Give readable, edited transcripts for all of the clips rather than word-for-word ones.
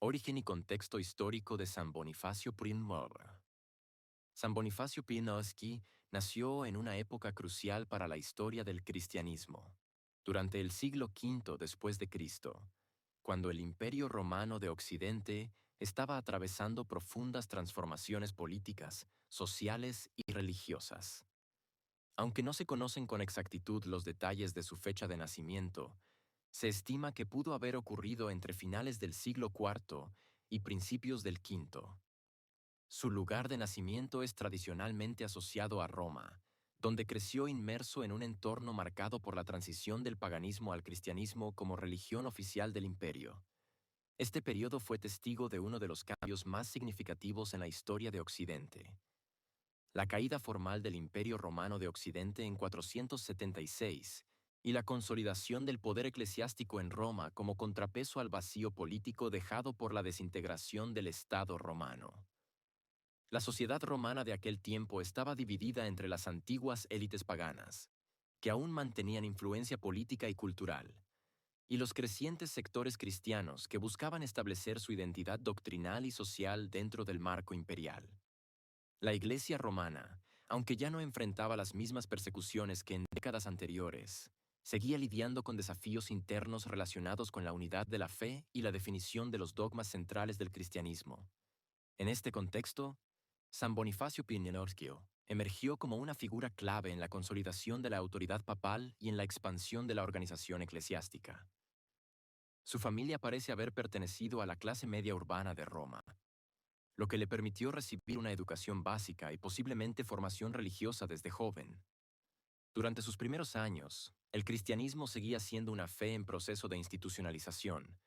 Origen y contexto histórico de San Bonifacio Primor. San Bonifacio Pinowski nació en una época crucial para la historia del cristianismo, durante el siglo V después de Cristo, cuando el Imperio Romano de Occidente estaba atravesando profundas transformaciones políticas, sociales y religiosas. Aunque no se conocen con exactitud los detalles de su fecha de nacimiento, se estima que pudo haber ocurrido entre finales del siglo IV y principios del V. Su lugar de nacimiento es tradicionalmente asociado a Roma, donde creció inmerso en un entorno marcado por la transición del paganismo al cristianismo como religión oficial del imperio. Este periodo fue testigo de uno de los cambios más significativos en la historia de Occidente. La caída formal del Imperio Romano de Occidente en 476 y la consolidación del poder eclesiástico en Roma como contrapeso al vacío político dejado por la desintegración del Estado romano. La sociedad romana de aquel tiempo estaba dividida entre las antiguas élites paganas, que aún mantenían influencia política y cultural, y los crecientes sectores cristianos que buscaban establecer su identidad doctrinal y social dentro del marco imperial. La Iglesia romana, aunque ya no enfrentaba las mismas persecuciones que en décadas anteriores, seguía lidiando con desafíos internos relacionados con la unidad de la fe y la definición de los dogmas centrales del cristianismo. En este contexto, San Bonifacio Piñenorskio emergió como una figura clave en la consolidación de la autoridad papal y en la expansión de la organización eclesiástica. Su familia parece haber pertenecido a la clase media urbana de Roma, lo que le permitió recibir una educación básica y posiblemente formación religiosa desde joven. Durante sus primeros años, el cristianismo seguía siendo una fe en proceso de institucionalización,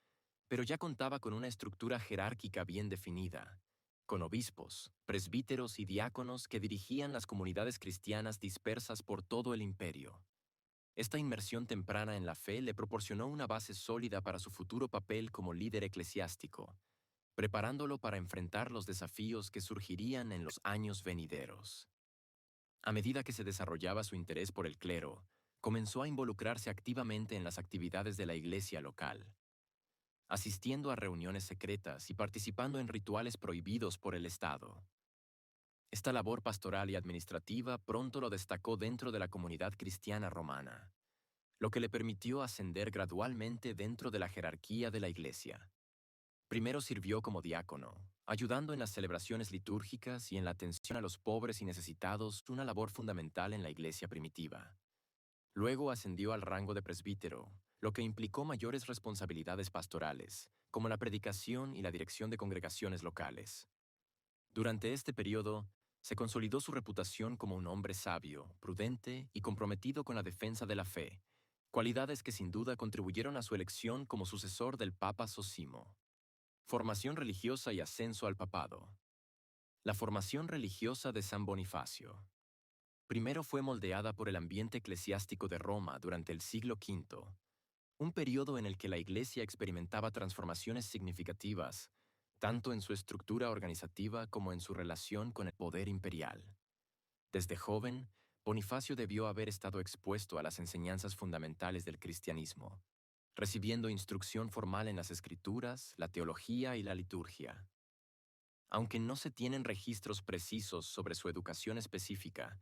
pero ya contaba con una estructura jerárquica bien definida, con obispos, presbíteros y diáconos que dirigían las comunidades cristianas dispersas por todo el imperio. Esta inmersión temprana en la fe le proporcionó una base sólida para su futuro papel como líder eclesiástico, preparándolo para enfrentar los desafíos que surgirían en los años venideros. A medida que se desarrollaba su interés por el clero, comenzó a involucrarse activamente en las actividades de la iglesia local, asistiendo a reuniones secretas y participando en rituales prohibidos por el Estado. Esta labor pastoral y administrativa pronto lo destacó dentro de la comunidad cristiana romana, lo que le permitió ascender gradualmente dentro de la jerarquía de la iglesia. Primero sirvió como diácono, ayudando en las celebraciones litúrgicas y en la atención a los pobres y necesitados, una labor fundamental en la iglesia primitiva. Luego ascendió al rango de presbítero, lo que implicó mayores responsabilidades pastorales, como la predicación y la dirección de congregaciones locales. Durante este periodo, se consolidó su reputación como un hombre sabio, prudente y comprometido con la defensa de la fe, cualidades que sin duda contribuyeron a su elección como sucesor del Papa Zósimo. Formación religiosa y ascenso al papado. La formación religiosa de San Bonifacio. Primero fue moldeada por el ambiente eclesiástico de Roma durante el siglo V, un periodo en el que la Iglesia experimentaba transformaciones significativas, tanto en su estructura organizativa como en su relación con el poder imperial. Desde joven, Bonifacio debió haber estado expuesto a las enseñanzas fundamentales del cristianismo, recibiendo instrucción formal en las escrituras, la teología y la liturgia. Aunque no se tienen registros precisos sobre su educación específica,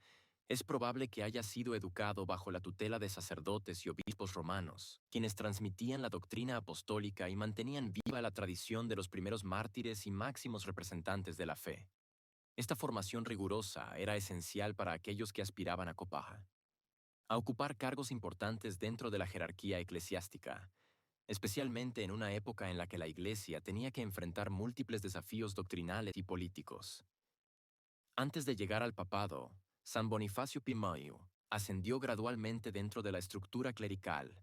es probable que haya sido educado bajo la tutela de sacerdotes y obispos romanos, quienes transmitían la doctrina apostólica y mantenían viva la tradición de los primeros mártires y máximos representantes de la fe. Esta formación rigurosa era esencial para aquellos que aspiraban a ocupar cargos importantes dentro de la jerarquía eclesiástica, especialmente en una época en la que la Iglesia tenía que enfrentar múltiples desafíos doctrinales y políticos. Antes de llegar al papado, San Bonifacio Pimoio ascendió gradualmente dentro de la estructura clerical,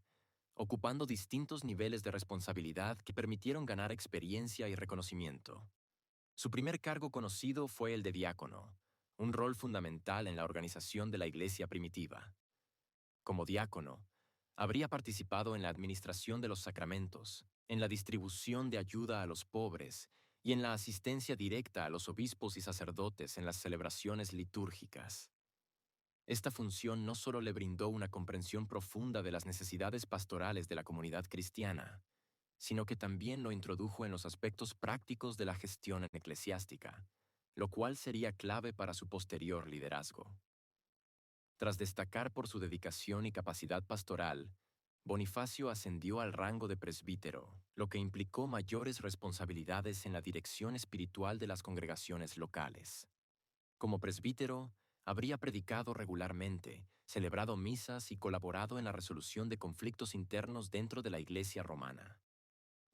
ocupando distintos niveles de responsabilidad que permitieron ganar experiencia y reconocimiento. Su primer cargo conocido fue el de diácono, un rol fundamental en la organización de la Iglesia primitiva. Como diácono, habría participado en la administración de los sacramentos, en la distribución de ayuda a los pobres y en la asistencia directa a los obispos y sacerdotes en las celebraciones litúrgicas. Esta función no solo le brindó una comprensión profunda de las necesidades pastorales de la comunidad cristiana, sino que también lo introdujo en los aspectos prácticos de la gestión eclesiástica, lo cual sería clave para su posterior liderazgo. Tras destacar por su dedicación y capacidad pastoral, Bonifacio ascendió al rango de presbítero, lo que implicó mayores responsabilidades en la dirección espiritual de las congregaciones locales. Como presbítero, habría predicado regularmente, celebrado misas y colaborado en la resolución de conflictos internos dentro de la Iglesia romana.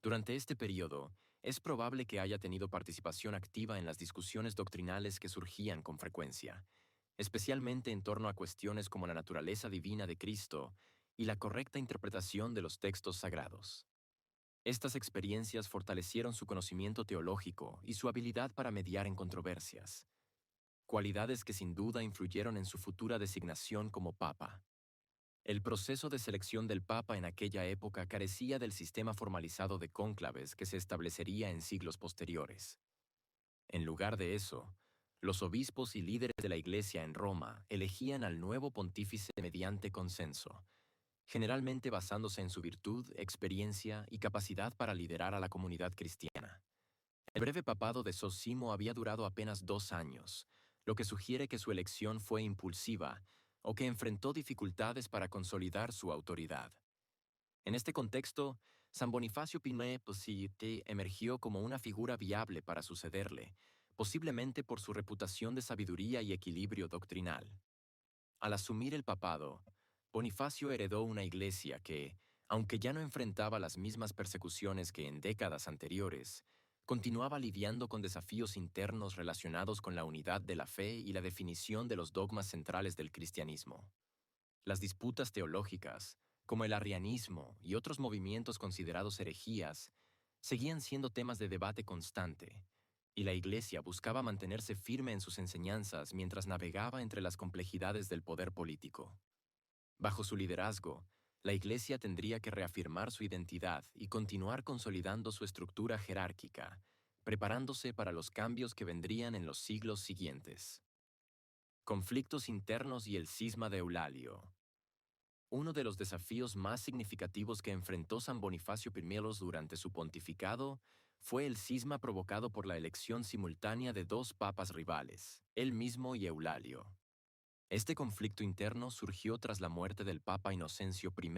Durante este periodo, es probable que haya tenido participación activa en las discusiones doctrinales que surgían con frecuencia, especialmente en torno a cuestiones como la naturaleza divina de Cristo y la correcta interpretación de los textos sagrados. Estas experiencias fortalecieron su conocimiento teológico y su habilidad para mediar en controversias, cualidades que sin duda influyeron en su futura designación como papa. El proceso de selección del papa en aquella época carecía del sistema formalizado de cónclaves que se establecería en siglos posteriores. En lugar de eso, los obispos y líderes de la Iglesia en Roma elegían al nuevo pontífice mediante consenso, generalmente basándose en su virtud, experiencia y capacidad para liderar a la comunidad cristiana. El breve papado de Sosimo había durado apenas 2 años, lo que sugiere que su elección fue impulsiva o que enfrentó dificultades para consolidar su autoridad. En este contexto, San Bonifacio Piné emergió como una figura viable para sucederle, posiblemente por su reputación de sabiduría y equilibrio doctrinal. Al asumir el papado, Bonifacio heredó una iglesia que, aunque ya no enfrentaba las mismas persecuciones que en décadas anteriores, continuaba lidiando con desafíos internos relacionados con la unidad de la fe y la definición de los dogmas centrales del cristianismo. Las disputas teológicas, como el arrianismo y otros movimientos considerados herejías, seguían siendo temas de debate constante, y la Iglesia buscaba mantenerse firme en sus enseñanzas mientras navegaba entre las complejidades del poder político. Bajo su liderazgo, la Iglesia tendría que reafirmar su identidad y continuar consolidando su estructura jerárquica, preparándose para los cambios que vendrían en los siglos siguientes. Conflictos internos y el cisma de Eulalio. Uno de los desafíos más significativos que enfrentó San Bonifacio I durante su pontificado fue el cisma provocado por la elección simultánea de dos papas rivales, él mismo y Eulalio. Este conflicto interno surgió tras la muerte del Papa Inocencio I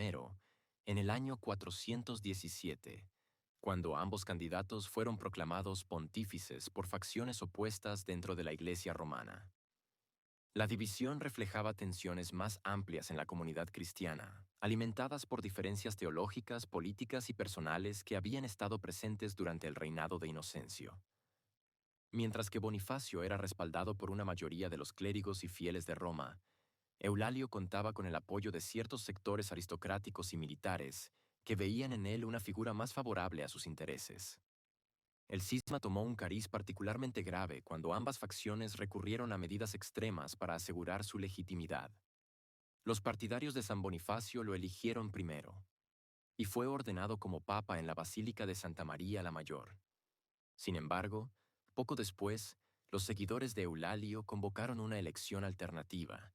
en el año 417, cuando ambos candidatos fueron proclamados pontífices por facciones opuestas dentro de la Iglesia romana. La división reflejaba tensiones más amplias en la comunidad cristiana, alimentadas por diferencias teológicas, políticas y personales que habían estado presentes durante el reinado de Inocencio. Mientras que Bonifacio era respaldado por una mayoría de los clérigos y fieles de Roma, Eulalio contaba con el apoyo de ciertos sectores aristocráticos y militares que veían en él una figura más favorable a sus intereses. El cisma tomó un cariz particularmente grave cuando ambas facciones recurrieron a medidas extremas para asegurar su legitimidad. Los partidarios de San Bonifacio lo eligieron primero, y fue ordenado como papa en la Basílica de Santa María la Mayor. Sin embargo, poco después, los seguidores de Eulalio convocaron una elección alternativa,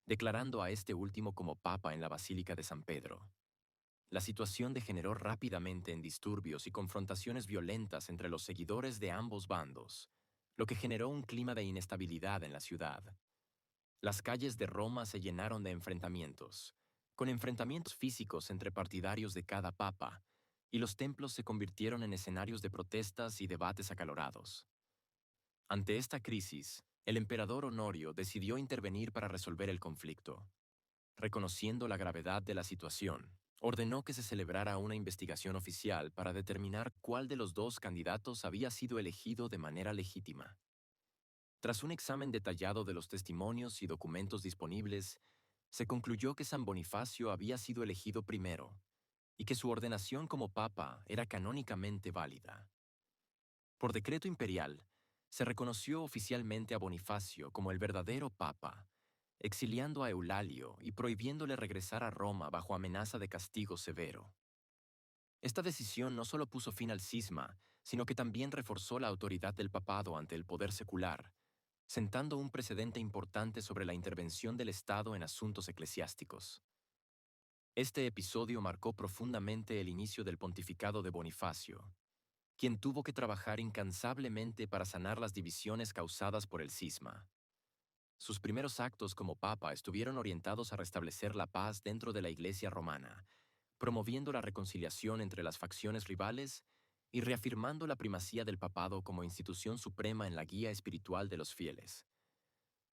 declarando a este último como papa en la Basílica de San Pedro. La situación degeneró rápidamente en disturbios y confrontaciones violentas entre los seguidores de ambos bandos, lo que generó un clima de inestabilidad en la ciudad. Las calles de Roma se llenaron de enfrentamientos, con enfrentamientos físicos entre partidarios de cada papa, y los templos se convirtieron en escenarios de protestas y debates acalorados. Ante esta crisis, el emperador Honorio decidió intervenir para resolver el conflicto. Reconociendo la gravedad de la situación, ordenó que se celebrara una investigación oficial para determinar cuál de los dos candidatos había sido elegido de manera legítima. Tras un examen detallado de los testimonios y documentos disponibles, se concluyó que San Bonifacio había sido elegido primero y que su ordenación como papa era canónicamente válida. Por decreto imperial, se reconoció oficialmente a Bonifacio como el verdadero papa, exiliando a Eulalio y prohibiéndole regresar a Roma bajo amenaza de castigo severo. Esta decisión no solo puso fin al cisma, sino que también reforzó la autoridad del papado ante el poder secular, sentando un precedente importante sobre la intervención del Estado en asuntos eclesiásticos. Este episodio marcó profundamente el inicio del pontificado de Bonifacio, quien tuvo que trabajar incansablemente para sanar las divisiones causadas por el cisma. Sus primeros actos como papa estuvieron orientados a restablecer la paz dentro de la Iglesia romana, promoviendo la reconciliación entre las facciones rivales y reafirmando la primacía del papado como institución suprema en la guía espiritual de los fieles.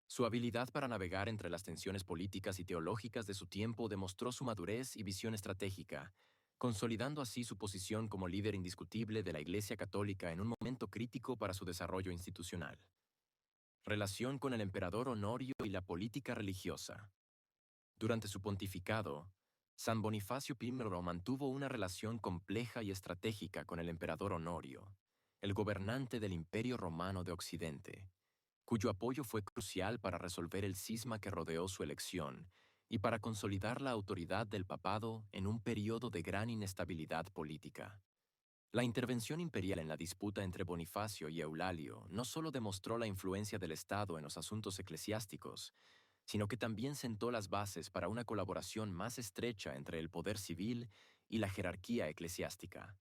Su habilidad para navegar entre las tensiones políticas y teológicas de su tiempo demostró su madurez y visión estratégica, consolidando así su posición como líder indiscutible de la Iglesia Católica en un momento crítico para su desarrollo institucional. Relación con el emperador Honorio y la política religiosa. Durante su pontificado, San Bonifacio I mantuvo una relación compleja y estratégica con el emperador Honorio, el gobernante del Imperio Romano de Occidente, cuyo apoyo fue crucial para resolver el cisma que rodeó su elección y para consolidar la autoridad del papado en un periodo de gran inestabilidad política. La intervención imperial en la disputa entre Bonifacio y Eulalio no solo demostró la influencia del Estado en los asuntos eclesiásticos, sino que también sentó las bases para una colaboración más estrecha entre el poder civil y la jerarquía eclesiástica.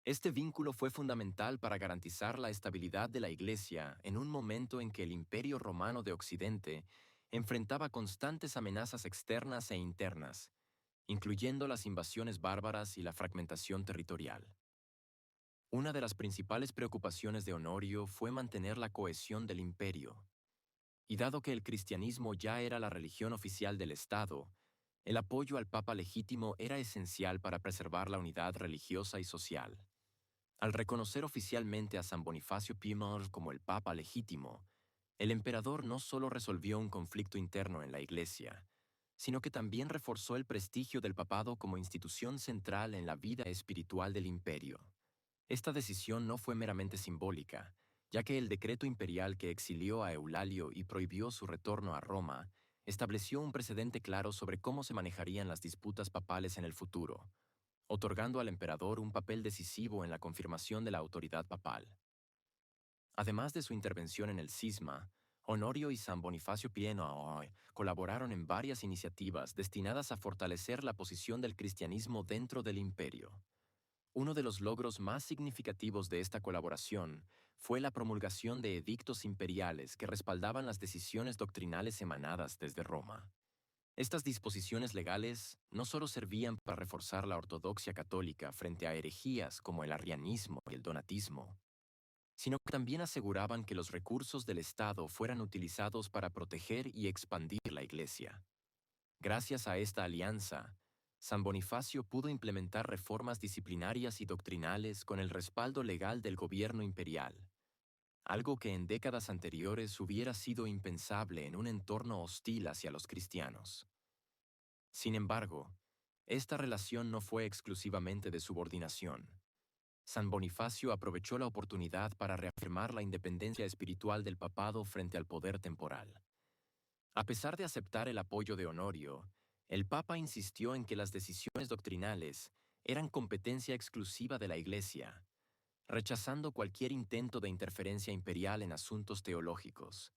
Este vínculo fue fundamental para garantizar la estabilidad de la Iglesia en un momento en que el Imperio Romano de Occidente enfrentaba constantes amenazas externas e internas, incluyendo las invasiones bárbaras y la fragmentación territorial. Una de las principales preocupaciones de Honorio fue mantener la cohesión del imperio, y dado que el cristianismo ya era la religión oficial del Estado, el apoyo al Papa legítimo era esencial para preservar la unidad religiosa y social. Al reconocer oficialmente a San Bonifacio Pímar como el Papa legítimo, el emperador no solo resolvió un conflicto interno en la Iglesia, sino que también reforzó el prestigio del papado como institución central en la vida espiritual del imperio. Esta decisión no fue meramente simbólica, ya que el decreto imperial que exilió a Eulalio y prohibió su retorno a Roma estableció un precedente claro sobre cómo se manejarían las disputas papales en el futuro, otorgando al emperador un papel decisivo en la confirmación de la autoridad papal. Además de su intervención en el cisma, Honorio y San Bonifacio Pieno colaboraron en varias iniciativas destinadas a fortalecer la posición del cristianismo dentro del imperio. Uno de los logros más significativos de esta colaboración fue la promulgación de edictos imperiales que respaldaban las decisiones doctrinales emanadas desde Roma. Estas disposiciones legales no solo servían para reforzar la ortodoxia católica frente a herejías como el arrianismo y el donatismo, sino que también aseguraban que los recursos del Estado fueran utilizados para proteger y expandir la Iglesia. Gracias a esta alianza, San Bonifacio pudo implementar reformas disciplinarias y doctrinales con el respaldo legal del gobierno imperial, algo que en décadas anteriores hubiera sido impensable en un entorno hostil hacia los cristianos. Sin embargo, esta relación no fue exclusivamente de subordinación. San Bonifacio aprovechó la oportunidad para reafirmar la independencia espiritual del papado frente al poder temporal. A pesar de aceptar el apoyo de Honorio, el Papa insistió en que las decisiones doctrinales eran competencia exclusiva de la Iglesia, rechazando cualquier intento de interferencia imperial en asuntos teológicos.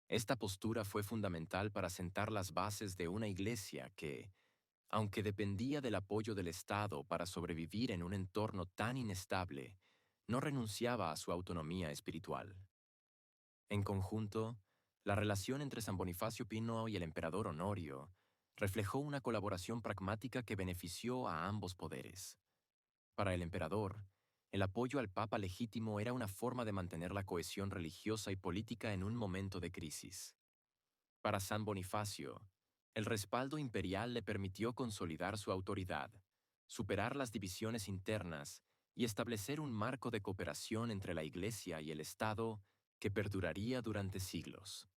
Esta postura fue fundamental para sentar las bases de una Iglesia que, aunque dependía del apoyo del Estado para sobrevivir en un entorno tan inestable, no renunciaba a su autonomía espiritual. En conjunto, la relación entre San Bonifacio Pino y el emperador Honorio reflejó una colaboración pragmática que benefició a ambos poderes. Para el emperador, el apoyo al Papa legítimo era una forma de mantener la cohesión religiosa y política en un momento de crisis. Para San Bonifacio, el respaldo imperial le permitió consolidar su autoridad, superar las divisiones internas y establecer un marco de cooperación entre la Iglesia y el Estado que perduraría durante siglos.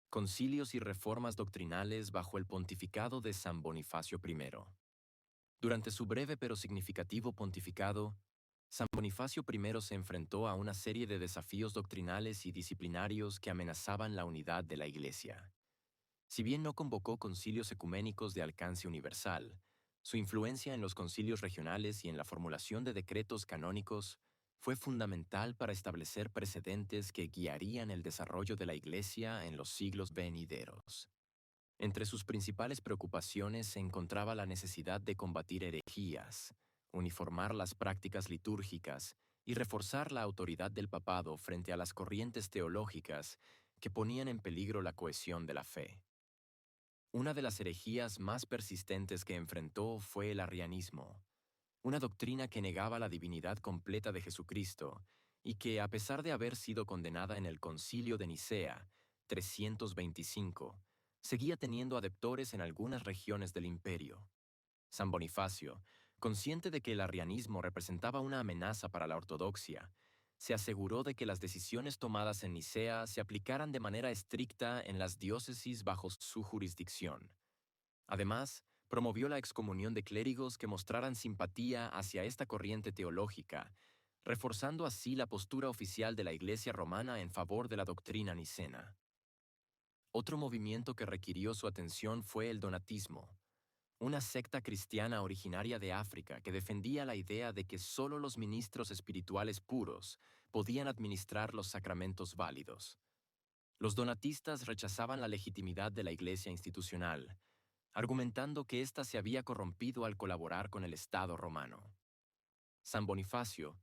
Concilios y reformas doctrinales bajo el pontificado de San Bonifacio I. Durante su breve pero significativo pontificado, San Bonifacio I se enfrentó a una serie de desafíos doctrinales y disciplinarios que amenazaban la unidad de la Iglesia. Si bien no convocó concilios ecuménicos de alcance universal, su influencia en los concilios regionales y en la formulación de decretos canónicos fue fundamental para establecer precedentes que guiarían el desarrollo de la Iglesia en los siglos venideros. Entre sus principales preocupaciones se encontraba la necesidad de combatir herejías, uniformar las prácticas litúrgicas y reforzar la autoridad del papado frente a las corrientes teológicas que ponían en peligro la cohesión de la fe. Una de las herejías más persistentes que enfrentó fue el arrianismo, una doctrina que negaba la divinidad completa de Jesucristo y que, a pesar de haber sido condenada en el Concilio de Nicea 325, seguía teniendo adeptores en algunas regiones del imperio. San Bonifacio, consciente de que el arrianismo representaba una amenaza para la ortodoxia, se aseguró de que las decisiones tomadas en Nicea se aplicaran de manera estricta en las diócesis bajo su jurisdicción. Además, promovió la excomunión de clérigos que mostraran simpatía hacia esta corriente teológica, reforzando así la postura oficial de la Iglesia romana en favor de la doctrina nicena. Otro movimiento que requirió su atención fue el donatismo, una secta cristiana originaria de África que defendía la idea de que solo los ministros espirituales puros podían administrar los sacramentos válidos. Los donatistas rechazaban la legitimidad de la Iglesia institucional, argumentando que ésta se había corrompido al colaborar con el Estado romano. San Bonifacio,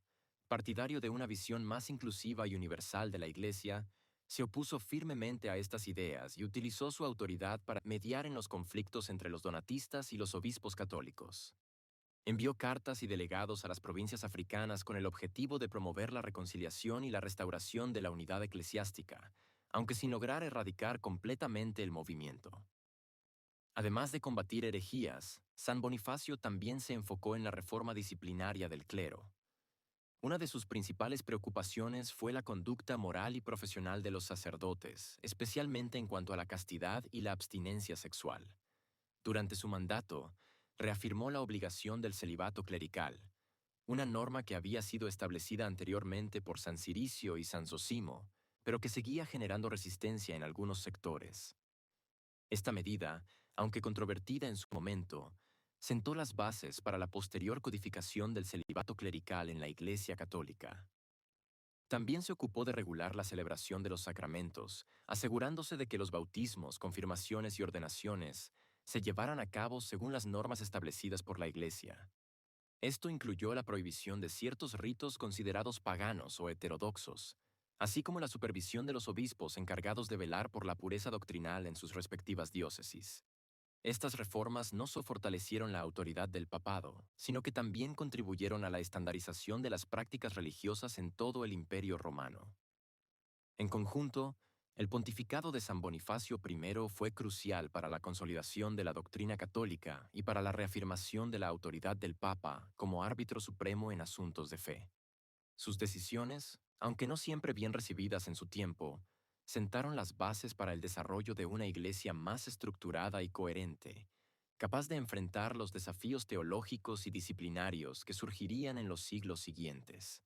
partidario de una visión más inclusiva y universal de la Iglesia, se opuso firmemente a estas ideas y utilizó su autoridad para mediar en los conflictos entre los donatistas y los obispos católicos. Envió cartas y delegados a las provincias africanas con el objetivo de promover la reconciliación y la restauración de la unidad eclesiástica, aunque sin lograr erradicar completamente el movimiento. Además de combatir herejías, San Bonifacio también se enfocó en la reforma disciplinaria del clero. Una de sus principales preocupaciones fue la conducta moral y profesional de los sacerdotes, especialmente en cuanto a la castidad y la abstinencia sexual. Durante su mandato, reafirmó la obligación del celibato clerical, una norma que había sido establecida anteriormente por San Ciricio y San Zosimo, pero que seguía generando resistencia en algunos sectores. Esta medida, aunque controvertida en su momento, sentó las bases para la posterior codificación del celibato clerical en la Iglesia Católica. También se ocupó de regular la celebración de los sacramentos, asegurándose de que los bautismos, confirmaciones y ordenaciones se llevaran a cabo según las normas establecidas por la Iglesia. Esto incluyó la prohibición de ciertos ritos considerados paganos o heterodoxos, así como la supervisión de los obispos encargados de velar por la pureza doctrinal en sus respectivas diócesis. Estas reformas no solo fortalecieron la autoridad del papado, sino que también contribuyeron a la estandarización de las prácticas religiosas en todo el Imperio Romano. En conjunto, el pontificado de San Bonifacio I fue crucial para la consolidación de la doctrina católica y para la reafirmación de la autoridad del Papa como árbitro supremo en asuntos de fe. Sus decisiones, aunque no siempre bien recibidas en su tiempo, sentaron las bases para el desarrollo de una iglesia más estructurada y coherente, capaz de enfrentar los desafíos teológicos y disciplinarios que surgirían en los siglos siguientes.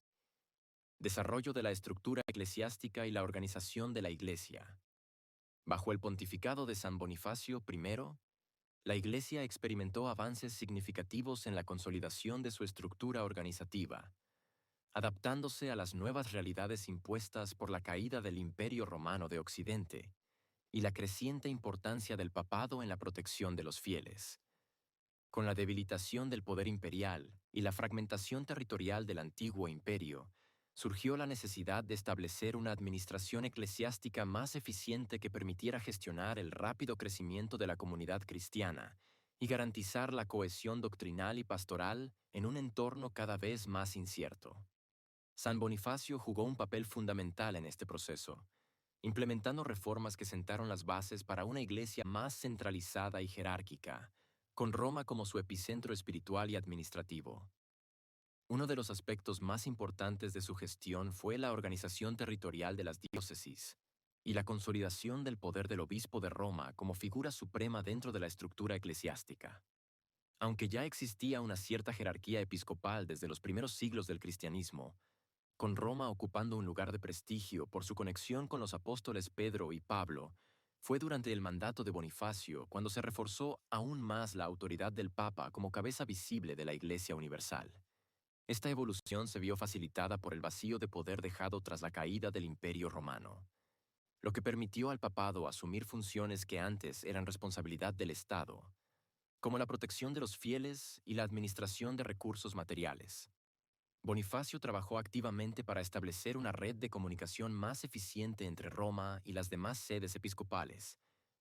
Desarrollo de la estructura eclesiástica y la organización de la Iglesia. Bajo el pontificado de San Bonifacio I, la Iglesia experimentó avances significativos en la consolidación de su estructura organizativa, adaptándose a las nuevas realidades impuestas por la caída del Imperio Romano de Occidente y la creciente importancia del papado en la protección de los fieles. Con la debilitación del poder imperial y la fragmentación territorial del antiguo imperio, surgió la necesidad de establecer una administración eclesiástica más eficiente que permitiera gestionar el rápido crecimiento de la comunidad cristiana y garantizar la cohesión doctrinal y pastoral en un entorno cada vez más incierto. San Bonifacio jugó un papel fundamental en este proceso, implementando reformas que sentaron las bases para una iglesia más centralizada y jerárquica, con Roma como su epicentro espiritual y administrativo. Uno de los aspectos más importantes de su gestión fue la organización territorial de las diócesis y la consolidación del poder del obispo de Roma como figura suprema dentro de la estructura eclesiástica. Aunque ya existía una cierta jerarquía episcopal desde los primeros siglos del cristianismo, con Roma ocupando un lugar de prestigio por su conexión con los apóstoles Pedro y Pablo, fue durante el mandato de Bonifacio cuando se reforzó aún más la autoridad del Papa como cabeza visible de la Iglesia Universal. Esta evolución se vio facilitada por el vacío de poder dejado tras la caída del Imperio Romano. lo que permitió al papado asumir funciones que antes eran responsabilidad del Estado, como la protección de los fieles y la administración de recursos materiales. Bonifacio trabajó activamente para establecer una red de comunicación más eficiente entre Roma y las demás sedes episcopales,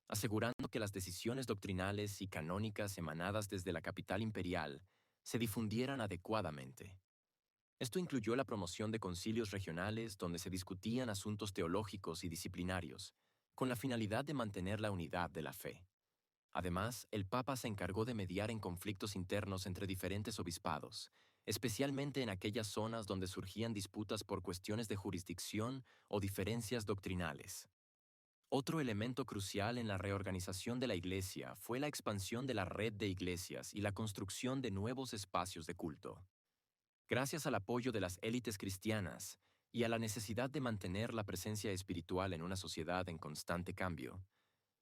asegurando que las decisiones doctrinales y canónicas emanadas desde la capital imperial se difundieran adecuadamente. Esto incluyó la promoción de concilios regionales donde se discutían asuntos teológicos y disciplinarios, con la finalidad de mantener la unidad de la fe. Además, el Papa se encargó de mediar en conflictos internos entre diferentes obispados, especialmente en aquellas zonas donde surgían disputas por cuestiones de jurisdicción o diferencias doctrinales. Otro elemento crucial en la reorganización de la Iglesia fue la expansión de la red de iglesias y la construcción de nuevos espacios de culto. Gracias al apoyo de las élites cristianas y a la necesidad de mantener la presencia espiritual en una sociedad en constante cambio,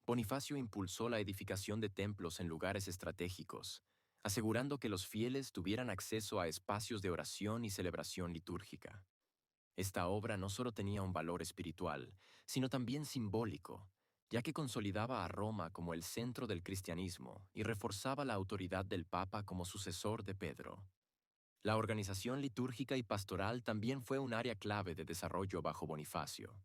Bonifacio impulsó la edificación de templos en lugares estratégicos, asegurando que los fieles tuvieran acceso a espacios de oración y celebración litúrgica. Esta obra no solo tenía un valor espiritual, sino también simbólico, ya que consolidaba a Roma como el centro del cristianismo y reforzaba la autoridad del Papa como sucesor de Pedro. La organización litúrgica y pastoral también fue un área clave de desarrollo bajo Bonifacio.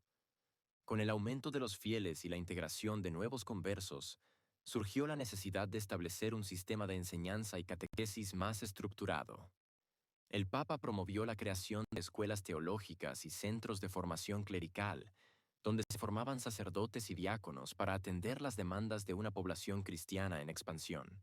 Con el aumento de los fieles y la integración de nuevos conversos, surgió la necesidad de establecer un sistema de enseñanza y catequesis más estructurado. El Papa promovió la creación de escuelas teológicas y centros de formación clerical, donde se formaban sacerdotes y diáconos para atender las demandas de una población cristiana en expansión.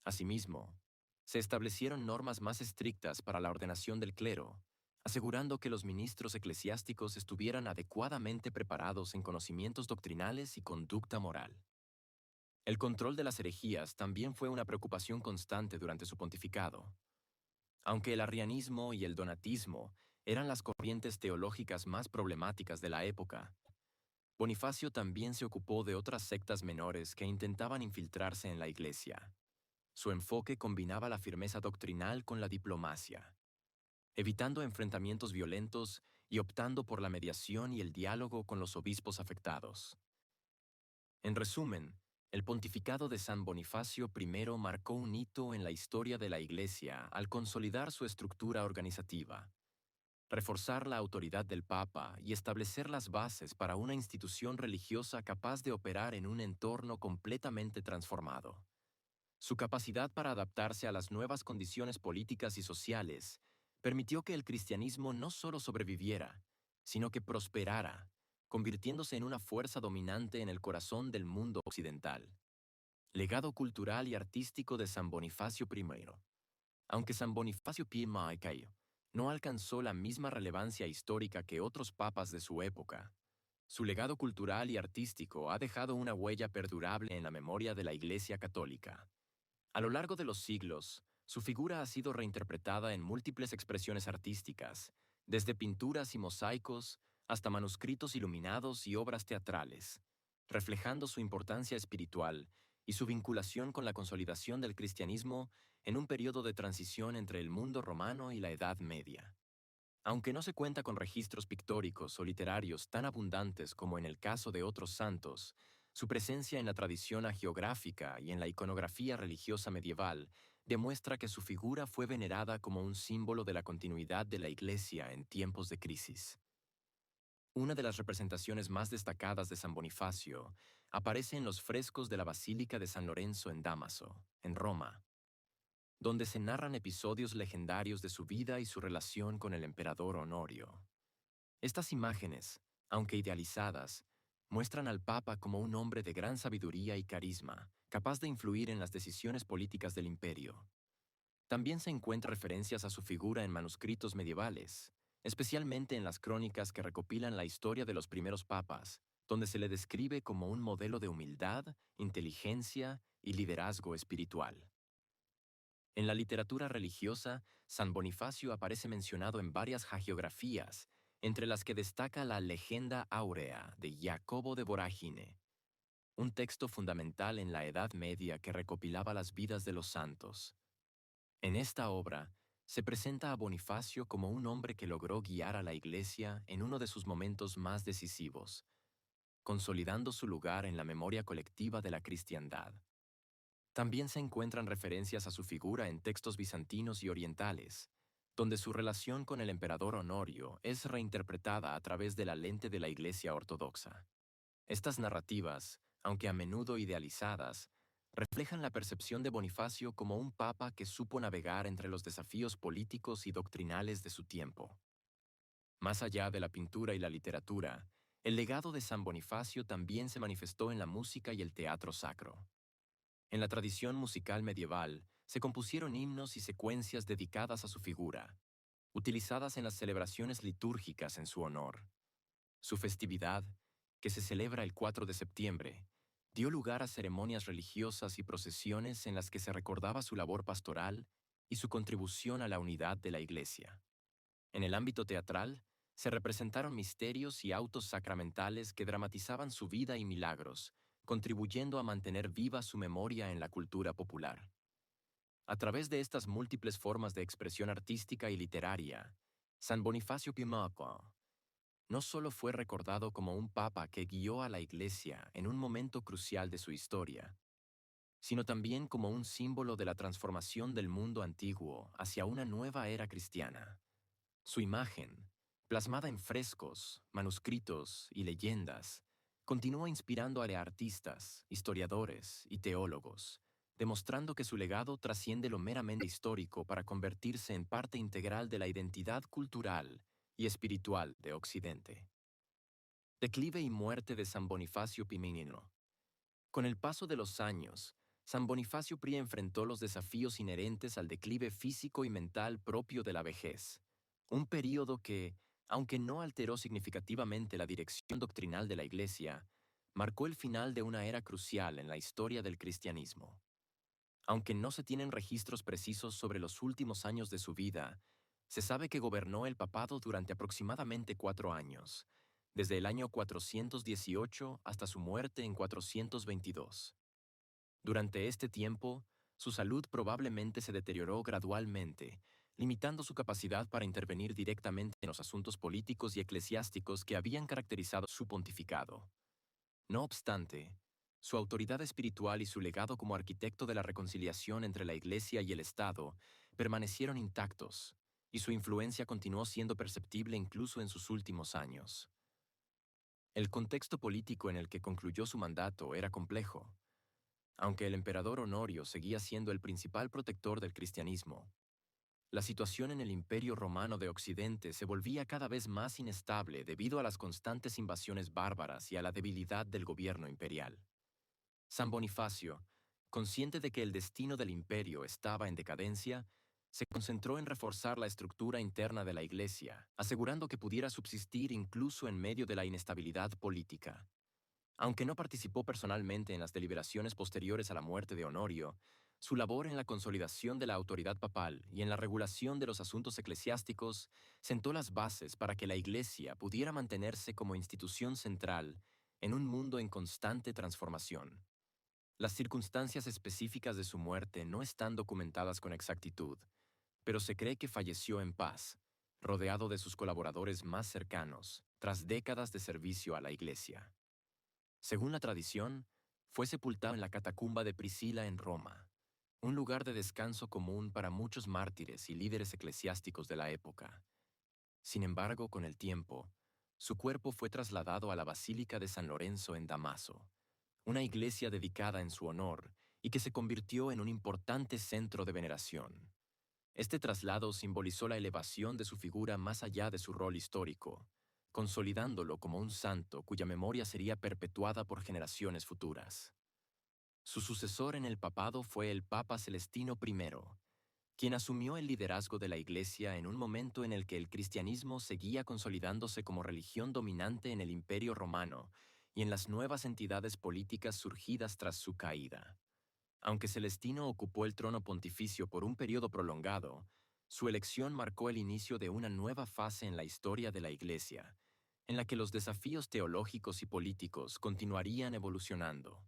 Asimismo, se establecieron normas más estrictas para la ordenación del clero, asegurando que los ministros eclesiásticos estuvieran adecuadamente preparados en conocimientos doctrinales y conducta moral. El control de las herejías también fue una preocupación constante durante su pontificado. Aunque el arrianismo y el donatismo eran las corrientes teológicas más problemáticas de la época, Bonifacio también se ocupó de otras sectas menores que intentaban infiltrarse en la Iglesia. Su enfoque combinaba la firmeza doctrinal con la diplomacia, evitando enfrentamientos violentos y optando por la mediación y el diálogo con los obispos afectados. En resumen, el pontificado de San Bonifacio I marcó un hito en la historia de la Iglesia al consolidar su estructura organizativa, reforzar la autoridad del Papa y establecer las bases para una institución religiosa capaz de operar en un entorno completamente transformado. Su capacidad para adaptarse a las nuevas condiciones políticas y sociales permitió que el cristianismo no solo sobreviviera, sino que prosperara, convirtiéndose en una fuerza dominante en el corazón del mundo occidental. Legado cultural y artístico de San Bonifacio I. Aunque San Bonifacio I no alcanzó la misma relevancia histórica que otros papas de su época, su legado cultural y artístico ha dejado una huella perdurable en la memoria de la Iglesia Católica. A lo largo de los siglos, su figura ha sido reinterpretada en múltiples expresiones artísticas, desde pinturas y mosaicos hasta manuscritos iluminados y obras teatrales, reflejando su importancia espiritual y su vinculación con la consolidación del cristianismo en un periodo de transición entre el mundo romano y la Edad Media. Aunque no se cuenta con registros pictóricos o literarios tan abundantes como en el caso de otros santos, su presencia en la tradición hagiográfica y en la iconografía religiosa medieval demuestra que su figura fue venerada como un símbolo de la continuidad de la Iglesia en tiempos de crisis. Una de las representaciones más destacadas de San Bonifacio aparece en los frescos de la Basílica de San Lorenzo en Dámaso, en Roma, donde se narran episodios legendarios de su vida y su relación con el emperador Honorio. Estas imágenes, aunque idealizadas, muestran al Papa como un hombre de gran sabiduría y carisma, capaz de influir en las decisiones políticas del imperio. También se encuentran referencias a su figura en manuscritos medievales, especialmente en las crónicas que recopilan la historia de los primeros papas, donde se le describe como un modelo de humildad, inteligencia y liderazgo espiritual. En la literatura religiosa, San Bonifacio aparece mencionado en varias hagiografías, entre las que destaca la Legenda Áurea de Jacobo de Voragine, un texto fundamental en la Edad Media que recopilaba las vidas de los santos. En esta obra, se presenta a Bonifacio como un hombre que logró guiar a la Iglesia en uno de sus momentos más decisivos, consolidando su lugar en la memoria colectiva de la cristiandad. También se encuentran referencias a su figura en textos bizantinos y orientales, donde su relación con el emperador Honorio es reinterpretada a través de la lente de la Iglesia ortodoxa. Estas narrativas, aunque a menudo idealizadas, reflejan la percepción de Bonifacio como un papa que supo navegar entre los desafíos políticos y doctrinales de su tiempo. Más allá de la pintura y la literatura, el legado de San Bonifacio también se manifestó en la música y el teatro sacro. En la tradición musical medieval, se compusieron himnos y secuencias dedicadas a su figura, utilizadas en las celebraciones litúrgicas en su honor. Su festividad, que se celebra el 4 de septiembre, dio lugar a ceremonias religiosas y procesiones en las que se recordaba su labor pastoral y su contribución a la unidad de la Iglesia. En el ámbito teatral, se representaron misterios y autos sacramentales que dramatizaban su vida y milagros, contribuyendo a mantener viva su memoria en la cultura popular. A través de estas múltiples formas de expresión artística y literaria, San Bonifacio Pimaqua no solo fue recordado como un papa que guió a la Iglesia en un momento crucial de su historia, sino también como un símbolo de la transformación del mundo antiguo hacia una nueva era cristiana. Su imagen, plasmada en frescos, manuscritos y leyendas, continúa inspirando a artistas, historiadores y teólogos, demostrando que su legado trasciende lo meramente histórico para convertirse en parte integral de la identidad cultural y espiritual de Occidente. Declive y muerte de San Bonifacio Pimeniano. Con el paso de los años, San Bonifacio Pri enfrentó los desafíos inherentes al declive físico y mental propio de la vejez, un período que, aunque no alteró significativamente la dirección doctrinal de la Iglesia, marcó el final de una era crucial en la historia del cristianismo. Aunque no se tienen registros precisos sobre los últimos años de su vida, se sabe que gobernó el papado durante aproximadamente 4 años, desde el año 418 hasta su muerte en 422. Durante este tiempo, su salud probablemente se deterioró gradualmente, limitando su capacidad para intervenir directamente en los asuntos políticos y eclesiásticos que habían caracterizado su pontificado. No obstante, su autoridad espiritual y su legado como arquitecto de la reconciliación entre la Iglesia y el Estado permanecieron intactos, y su influencia continuó siendo perceptible incluso en sus últimos años. El contexto político en el que concluyó su mandato era complejo. Aunque el emperador Honorio seguía siendo el principal protector del cristianismo, la situación en el Imperio Romano de Occidente se volvía cada vez más inestable debido a las constantes invasiones bárbaras y a la debilidad del gobierno imperial. San Bonifacio, consciente de que el destino del imperio estaba en decadencia, se concentró en reforzar la estructura interna de la Iglesia, asegurando que pudiera subsistir incluso en medio de la inestabilidad política. Aunque no participó personalmente en las deliberaciones posteriores a la muerte de Honorio, su labor en la consolidación de la autoridad papal y en la regulación de los asuntos eclesiásticos sentó las bases para que la Iglesia pudiera mantenerse como institución central en un mundo en constante transformación. Las circunstancias específicas de su muerte no están documentadas con exactitud, pero se cree que falleció en paz, rodeado de sus colaboradores más cercanos, tras décadas de servicio a la Iglesia. Según la tradición, fue sepultado en la catacumba de Priscila en Roma, un lugar de descanso común para muchos mártires y líderes eclesiásticos de la época. Sin embargo, con el tiempo, su cuerpo fue trasladado a la Basílica de San Lorenzo en Damaso, una iglesia dedicada en su honor y que se convirtió en un importante centro de veneración. Este traslado simbolizó la elevación de su figura más allá de su rol histórico, consolidándolo como un santo cuya memoria sería perpetuada por generaciones futuras. Su sucesor en el papado fue el Papa Celestino I, quien asumió el liderazgo de la Iglesia en un momento en el que el cristianismo seguía consolidándose como religión dominante en el Imperio Romano y en las nuevas entidades políticas surgidas tras su caída. Aunque Celestino ocupó el trono pontificio por un periodo prolongado, su elección marcó el inicio de una nueva fase en la historia de la Iglesia, en la que los desafíos teológicos y políticos continuarían evolucionando.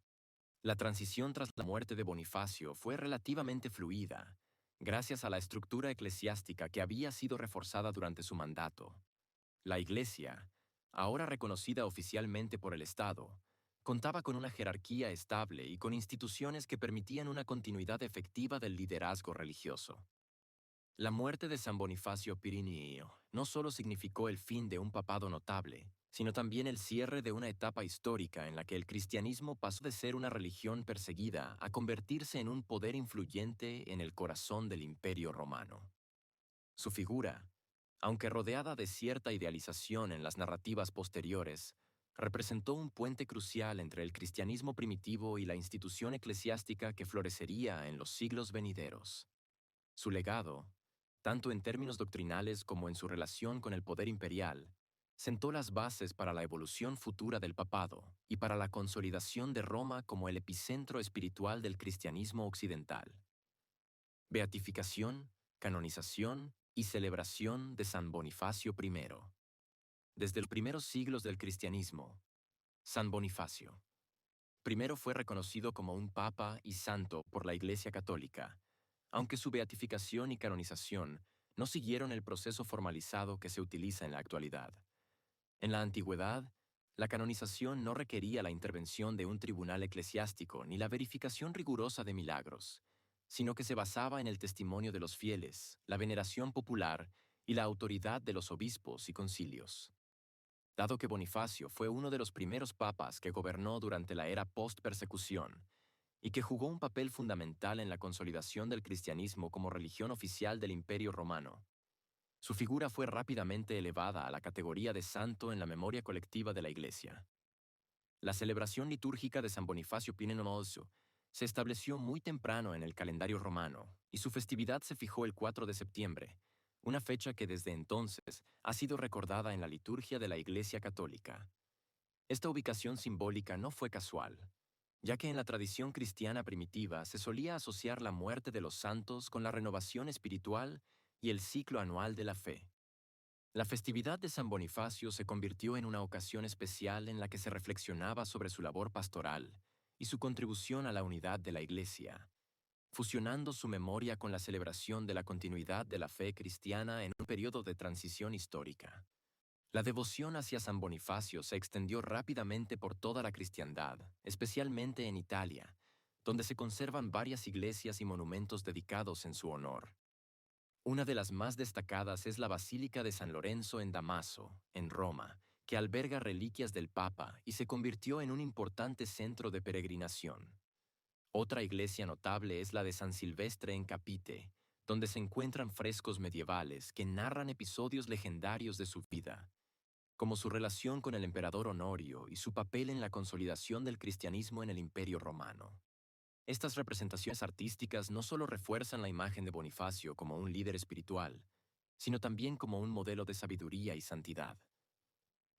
La transición tras la muerte de Bonifacio fue relativamente fluida, gracias a la estructura eclesiástica que había sido reforzada durante su mandato. La Iglesia, ahora reconocida oficialmente por el Estado, contaba con una jerarquía estable y con instituciones que permitían una continuidad efectiva del liderazgo religioso. La muerte de San Bonifacio Pirinio no solo significó el fin de un papado notable, sino también el cierre de una etapa histórica en la que el cristianismo pasó de ser una religión perseguida a convertirse en un poder influyente en el corazón del Imperio Romano. Su figura, aunque rodeada de cierta idealización en las narrativas posteriores, representó un puente crucial entre el cristianismo primitivo y la institución eclesiástica que florecería en los siglos venideros. Su legado, tanto en términos doctrinales como en su relación con el poder imperial, sentó las bases para la evolución futura del papado y para la consolidación de Roma como el epicentro espiritual del cristianismo occidental. Beatificación, canonización y celebración de San Bonifacio I. Desde los primeros siglos del cristianismo, San Bonifacio primero fue reconocido como un papa y santo por la Iglesia Católica, aunque su beatificación y canonización no siguieron el proceso formalizado que se utiliza en la actualidad. En la antigüedad, la canonización no requería la intervención de un tribunal eclesiástico ni la verificación rigurosa de milagros, sino que se basaba en el testimonio de los fieles, la veneración popular y la autoridad de los obispos y concilios. Dado que Bonifacio fue uno de los primeros papas que gobernó durante la era post-persecución y que jugó un papel fundamental en la consolidación del cristianismo como religión oficial del Imperio Romano, su figura fue rápidamente elevada a la categoría de santo en la memoria colectiva de la Iglesia. La celebración litúrgica de San Bonifacio Pienoso se estableció muy temprano en el calendario romano y su festividad se fijó el 4 de septiembre, una fecha que desde entonces ha sido recordada en la liturgia de la Iglesia Católica. Esta ubicación simbólica no fue casual, ya que en la tradición cristiana primitiva se solía asociar la muerte de los santos con la renovación espiritual y el ciclo anual de la fe. La festividad de San Bonifacio se convirtió en una ocasión especial en la que se reflexionaba sobre su labor pastoral y su contribución a la unidad de la Iglesia, fusionando su memoria con la celebración de la continuidad de la fe cristiana en un periodo de transición histórica. La devoción hacia San Bonifacio se extendió rápidamente por toda la cristiandad, especialmente en Italia, donde se conservan varias iglesias y monumentos dedicados en su honor. Una de las más destacadas es la Basílica de San Lorenzo en Damaso, en Roma, que alberga reliquias del Papa y se convirtió en un importante centro de peregrinación. Otra iglesia notable es la de San Silvestre en Capite, donde se encuentran frescos medievales que narran episodios legendarios de su vida, como su relación con el emperador Honorio y su papel en la consolidación del cristianismo en el Imperio Romano. Estas representaciones artísticas no solo refuerzan la imagen de Bonifacio como un líder espiritual, sino también como un modelo de sabiduría y santidad.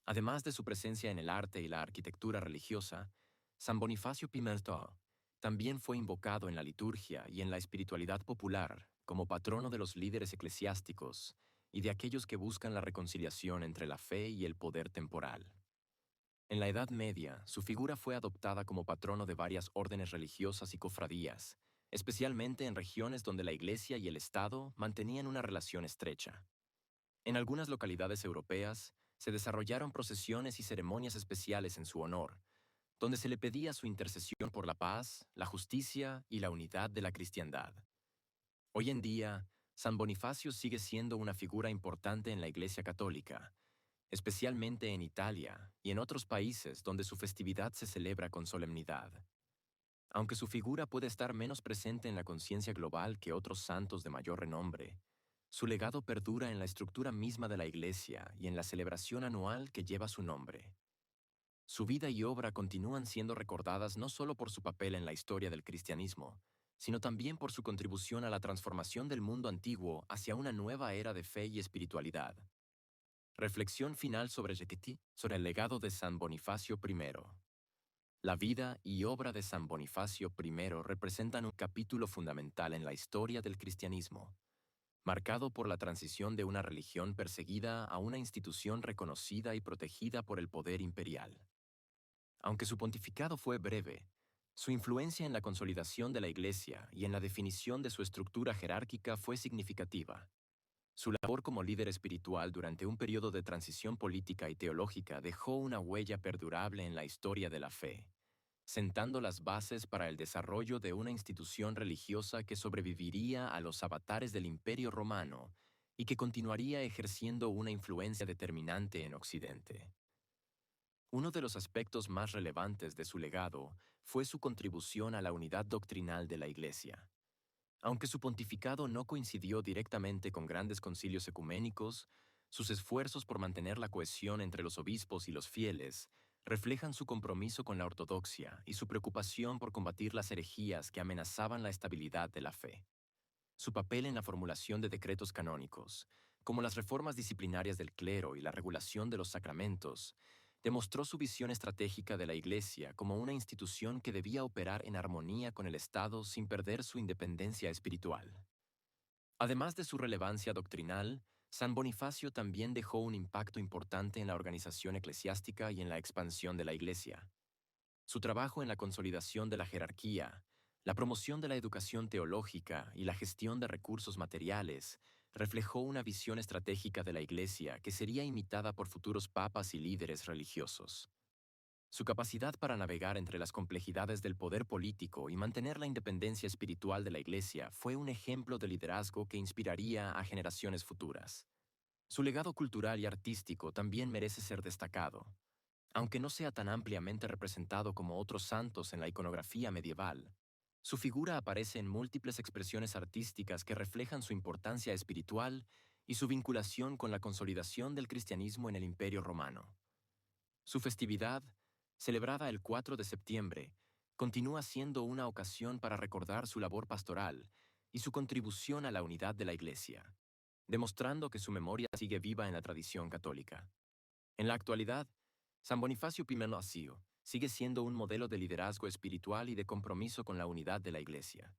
Además de su presencia en el arte y la arquitectura religiosa, San Bonifacio Pimerto también fue invocado en la liturgia y en la espiritualidad popular como patrono de los líderes eclesiásticos y de aquellos que buscan la reconciliación entre la fe y el poder temporal. En la Edad Media, su figura fue adoptada como patrono de varias órdenes religiosas y cofradías, especialmente en regiones donde la Iglesia y el Estado mantenían una relación estrecha. En algunas localidades europeas, se desarrollaron procesiones y ceremonias especiales en su honor, donde se le pedía su intercesión por la paz, la justicia y la unidad de la cristiandad. Hoy en día, San Bonifacio sigue siendo una figura importante en la Iglesia Católica, especialmente en Italia y en otros países donde su festividad se celebra con solemnidad. Aunque su figura puede estar menos presente en la conciencia global que otros santos de mayor renombre, su legado perdura en la estructura misma de la Iglesia y en la celebración anual que lleva su nombre. Su vida y obra continúan siendo recordadas no solo por su papel en la historia del cristianismo, sino también por su contribución a la transformación del mundo antiguo hacia una nueva era de fe y espiritualidad. Reflexión final sobre Riquetti, sobre el legado de San Bonifacio I. La vida y obra de San Bonifacio I representan un capítulo fundamental en la historia del cristianismo, marcado por la transición de una religión perseguida a una institución reconocida y protegida por el poder imperial. Aunque su pontificado fue breve, su influencia en la consolidación de la Iglesia y en la definición de su estructura jerárquica fue significativa. Su labor como líder espiritual durante un periodo de transición política y teológica dejó una huella perdurable en la historia de la fe, sentando las bases para el desarrollo de una institución religiosa que sobreviviría a los avatares del Imperio Romano y que continuaría ejerciendo una influencia determinante en Occidente. Uno de los aspectos más relevantes de su legado fue su contribución a la unidad doctrinal de la Iglesia. Aunque su pontificado no coincidió directamente con grandes concilios ecuménicos, sus esfuerzos por mantener la cohesión entre los obispos y los fieles reflejan su compromiso con la ortodoxia y su preocupación por combatir las herejías que amenazaban la estabilidad de la fe. Su papel en la formulación de decretos canónicos, como las reformas disciplinarias del clero y la regulación de los sacramentos, demostró su visión estratégica de la Iglesia como una institución que debía operar en armonía con el Estado sin perder su independencia espiritual. Además de su relevancia doctrinal, San Bonifacio también dejó un impacto importante en la organización eclesiástica y en la expansión de la Iglesia. Su trabajo en la consolidación de la jerarquía, la promoción de la educación teológica y la gestión de recursos materiales reflejó una visión estratégica de la Iglesia que sería imitada por futuros papas y líderes religiosos. Su capacidad para navegar entre las complejidades del poder político y mantener la independencia espiritual de la Iglesia fue un ejemplo de liderazgo que inspiraría a generaciones futuras. Su legado cultural y artístico también merece ser destacado. Aunque no sea tan ampliamente representado como otros santos en la iconografía medieval, su figura aparece en múltiples expresiones artísticas que reflejan su importancia espiritual y su vinculación con la consolidación del cristianismo en el Imperio Romano. Su festividad, celebrada el 4 de septiembre, continúa siendo una ocasión para recordar su labor pastoral y su contribución a la unidad de la Iglesia, demostrando que su memoria sigue viva en la tradición católica. En la actualidad, San Bonifacio Asio sigue siendo un modelo de liderazgo espiritual y de compromiso con la unidad de la Iglesia.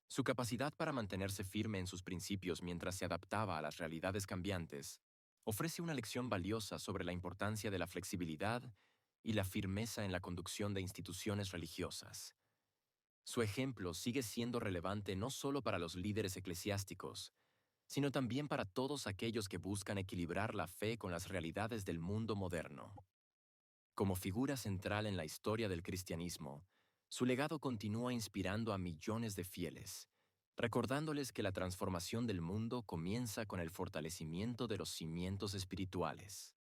Su capacidad para mantenerse firme en sus principios mientras se adaptaba a las realidades cambiantes ofrece una lección valiosa sobre la importancia de la flexibilidad y la firmeza en la conducción de instituciones religiosas. Su ejemplo sigue siendo relevante no solo para los líderes eclesiásticos, sino también para todos aquellos que buscan equilibrar la fe con las realidades del mundo moderno. Como figura central en la historia del cristianismo, su legado continúa inspirando a millones de fieles, recordándoles que la transformación del mundo comienza con el fortalecimiento de los cimientos espirituales.